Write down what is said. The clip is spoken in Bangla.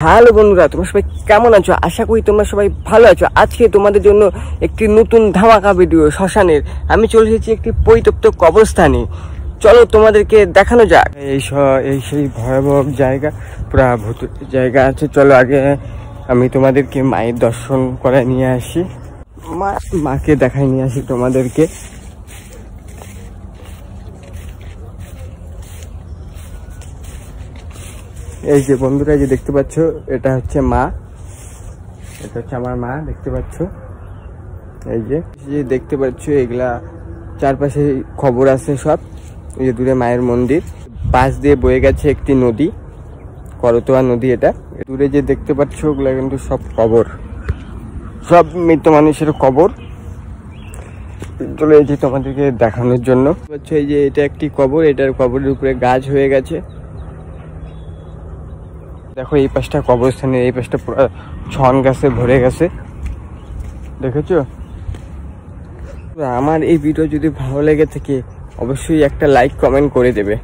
হ্যালো বন্ধুরা, তোমরা সবাই কেমন আছো? আশা করি তোমরা সবাই ভালো আছো। আজকে তোমাদের জন্য একটি নতুন ধামাকা ভিডিও শ্মশানের। আমি চলে এসেছি একটি পরিত্যক্ত কবরস্থানে। চলো তোমাদেরকে দেখানো যাক। এই সেই ভয়াবহ জায়গা, পুরা ভূত জায়গা আছে। চলো আগে আমি তোমাদেরকে মায়ের দর্শন করে নিয়ে আসি, মাকে দেখাই নিয়ে আসি তোমাদেরকে। এই যে বন্ধুরা, যে দেখতে পাচ্ছ, এটা হচ্ছে মা, এটা হচ্ছে আমার মা, দেখতে পাচ্ছ। এই যে দেখতে পাচ্ছ, এগুলা চারপাশে খবর আছে সব। এই যে দূরে মায়ের মন্দির, পাশ দিয়ে বয়ে গেছে একটি নদী, করতোয়া নদী। এটা দূরে যে দেখতে পাচ্ছ, ওগুলা কিন্তু সব কবর, সব মৃত মানুষের কবর। চলে এসেছি তোমাদেরকে দেখানোর জন্য। এই যে এটা একটি কবর, এটার কবরের উপরে গাছ হয়ে গেছে। দেখো এই পাশটা কবরস্থানের, এই পাশটা পুরো ছন গাছে ভরে গেছে, দেখেছো? আমার এই ভিডিও যদি ভালো লেগে থাকে অবশ্যই একটা লাইক কমেন্ট করে দেবে।